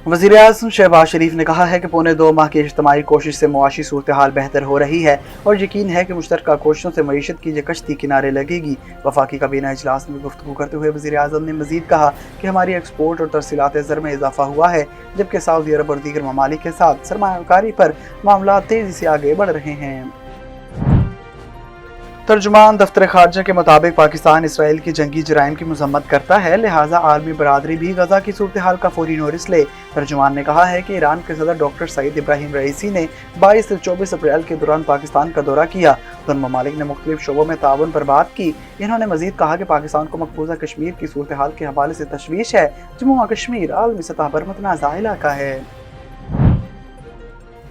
वज़ीर-ए-आज़म शहबाज शरीफ ने कहा है कि पौने 2 माह की इज्तिमाई कोशिश से मुआशी सूरत हाल बेहतर हो रही है और यकीन है कि मुश्तरका कोशिशों से मईशत की ये कश्ती किनारे लगेगी। वफाकी काबीना इजलास में गुफ्तगू करते हुए वज़ीर-ए-आज़म ने मज़ीद कहा कि हमारी एक्सपोर्ट और तरसीलात ज़र में इजाफा हुआ है, जबकि सऊदी अरब और दीगर ममालिक के साथ सरमायाकारी पर मामला तेज़ी से आगे बढ़ रहे हैं। तर्जुमान दफ्तर खारजा के मुताबिक पाकिस्तान इसराइल की जंगी जराइम की मजम्मत करता है, लिहाजा आलमी बरादरी भी गजा की सूरत हाल का फौरी नोटिस ले। तर्जुमान ने कहा है कि ईरान के सदर डॉक्टर सईद इब्राहिम रईसी ने 22 से 24 अप्रैल के दौरान पाकिस्तान का दौरा किया। दोनों ममालिक ने मुख्तलिफ शोबों में ताउन पर बात की। इन्होंने मजीद कहा कि पाकिस्तान को मकबूजा कश्मीर की सूरत हाल के हवाले से तशवीश है। जम्मू और कश्मीर आलमी सतह पर मुतनाज़ा इलाका है।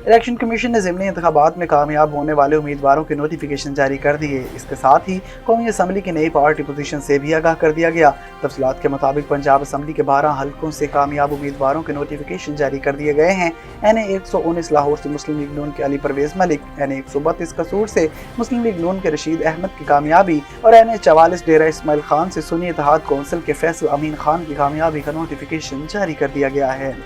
इलेक्शन कमीशन ने ज़िमनी इंतखाबात में कामयाब होने वाले उम्मीदवारों के नोटिफिकेशन जारी कर दिए। इसके साथ ही कौमी असम्बली की नई पार्टी पोजीशन से भी आगाह कर दिया गया। तफसीलात के मुताबिक पंजाब असम्बली के 12 हल्कों से कामयाब उम्मीदवारों के नोटिफिकेशन जारी कर दिए गए हैं। NA 119 लाहौर से मुस्लिम लीग नून के अली परवेज मलिक, NA 132 कसूर से मुस्लिम लीग नून के रशीद अहमद की कामयाबी और NA 44 डेरा इस्माइल खान से सुन्नी इत्तेहाद कौंसिल के फैसल अमीन खान की कामयाबी का नोटिफिकेशन जारी कर दिया गया है।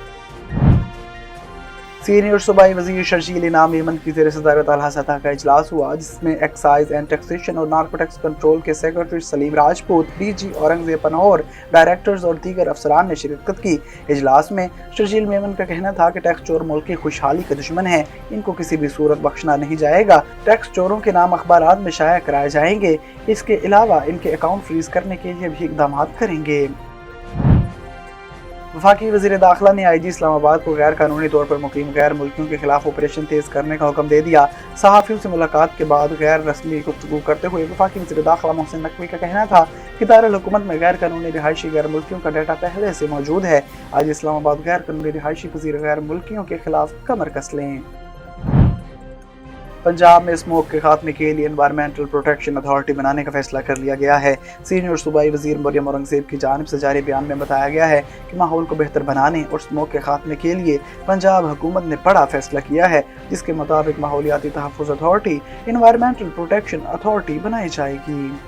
सीनियर सूबाई वज़ीर शर्जील इनाम यमन की ज़ेर सदारत आला सतह का इजलास हुआ, जिसमें एक्साइज एंड टैक्सेशन और नारकोटिक्स कंट्रोल के secretary Salim Rajput, DG Aurangzeb Panaur, directors और दीगर अफसरान ने शिरकत की। इजलास में शर्जील यमन का कहना था कि टैक्स चोर मुल्क की खुशहाली के दुश्मन हैं, इनको किसी भी सूरत बख्शना नहीं जाएगा। टैक्स चोरों के नाम अखबारात में शाया कराए जाएंगे। इसके अलावा इनके अकाउंट फ्रीज करने के लिए भी इकदाम करेंगे। वफाकी वज़ीर दाखिला ने IG इस्लामाबाद को गैर कानूनी तौर पर मुकीम गैर मुल्कियों के खिलाफ ऑपरेशन तेज़ करने का हुक्म दे दिया। सहाफ़ियों से मुलाकात के बाद गैर रस्मी गुफ्तगू करते हुए वफाकी वज़ीर दाखिला मोहसिन नकवी का कहना था कि दारुल हुकूमत में गैर कानूनी रिहायशी गैर मुल्कियों का डाटा पहले से मौजूद है। आज इस्लामाबाद गैर कानूनी रिहायशी पजीर गैर मुल्कियों के खिलाफ कमर कस लें। पंजाब में स्मोक के खात्मे के लिए एनवायरमेंटल प्रोटेक्शन अथॉरिटी बनाने का फैसला कर लिया गया है। सीनियर सूबाई वज़ीर मरियम औरंगजेब की जानिब से जारी बयान में बताया गया है कि माहौल को बेहतर बनाने और स्मोक के खात्मे के लिए पंजाब हुकूमत ने बड़ा फैसला किया है, जिसके मुताबिक माहौलियाती तहफ़्फ़ुज़ अथॉरिटी एनवायरमेंटल प्रोटेक्शन अथॉरिटी बनाई जाएगी।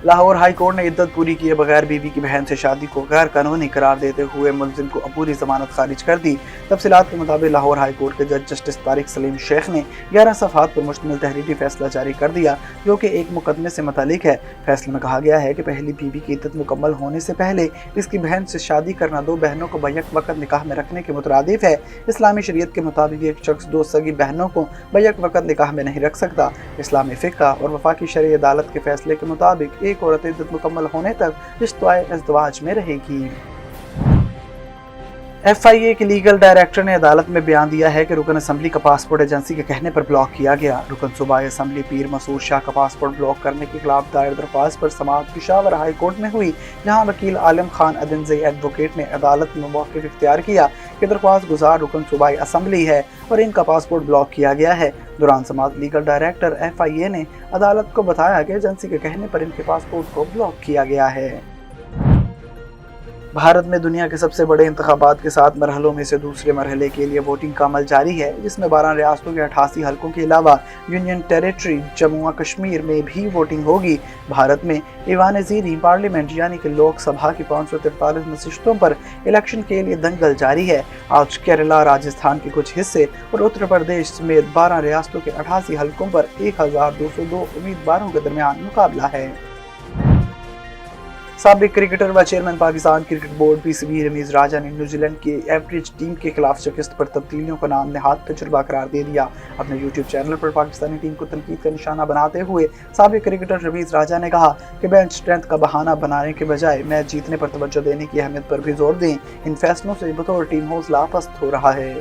लाहौर हाई कोर्ट ने इद्दत पूरी किए बगैर बीवी की बहन से शादी को गैर कानूनी करार देते हुए मुलजिम को अपूरी जमानत खारिज कर दी। तफसीलात के मुताबिक लाहौर हाई कोर्ट के जज जस्टिस तारिक सलीम शेख ने 11 सफ़हात पर मुश्तमिल तहरीरी फैसला जारी कर दिया, जो कि एक मुकदमे से मुतालिक है। फैसले में कहा गया है कि पहली बीवी की इद्दत मुकम्मल होने से पहले इसकी बहन से शादी करना दो बहनों को बैक वक़्त निकाह में रखने के मुतरादिफ है। इस्लामी शरीयत के मुताबिक एक शख्स दो सगी बहनों को बैक वक़्त निकाह में नहीं रख सकता। इस्लामी फ़िक़्ह और वफाकी शरई अदालत के फैसले के मुताबिक एक औरत इद्दत मुकम्मल होने तक रिश्ते इज़्दिवाज में रहेगी। FIA के लीगल डायरेक्टर ने अदालत में बयान दिया है कि रुकन असम्बली का पासपोर्ट एजेंसी के कहने पर ब्लॉक किया गया। रुकन सूबाई असम्बली पीर मसूद शाह का पासपोर्ट ब्लॉक करने के खिलाफ दायर दरख्वास्त पर समाअत पेशावर हाई कोर्ट में हुई, जहां वकील आलम खान अदनज़ई एडवोकेट ने अदालत में मौक़िफ़ इख्तियार किया कि दरख्वास्त गुजार रुकन सूबाई असम्बली है और इनका पासपोर्ट ब्लॉक किया गया है। दौरान समाअत लीगल डायरेक्टर FIA ने अदालत को बताया कि एजेंसी के कहने पर इनके पासपोर्ट को ब्लॉक किया गया है। भारत में दुनिया के सबसे बड़े इंतखाबात के 7 मरहलों में से दूसरे मरहले के लिए वोटिंग का अमल जारी है, जिसमें 12 रियासतों के 88 हल्कों के अलावा यूनियन टेरिटरी जम्मू और कश्मीर में भी वोटिंग होगी। भारत में ईवान ज़ीरी पार्लियामेंट यानी कि लोकसभा की 543 नशिस्तों पर इलेक्शन के लिए दंगल जारी है। आज केरला, राजस्थान के कुछ हिस्से और उत्तर प्रदेश समेत 12 रियासतों के 88 हल्कों पर 1202 उम्मीदवारों के दरमियान मुकाबला है। साबिक क्रिकेटर व chairman Pakistan cricket board PCB Ramiz Raja ने न्यूजीलैंड की एवरेज टीम के खिलाफ शिकस्त पर तब्दीलियों को नाम नहाद तजुर्बा करार दे दिया। अपने YouTube चैनल पर पाकिस्तानी टीम को तनकीद का निशाना बनाते हुए साबिक क्रिकेटर रमीज राजा ने कहा कि बेंच स्ट्रेंथ का बहाना बनाने के बजाय मैच जीतने पर तवज्जो देने की अहमियत पर भी जोर दें। इन फैसलों से बतौर टीम हौसला पस्त हो रहा है।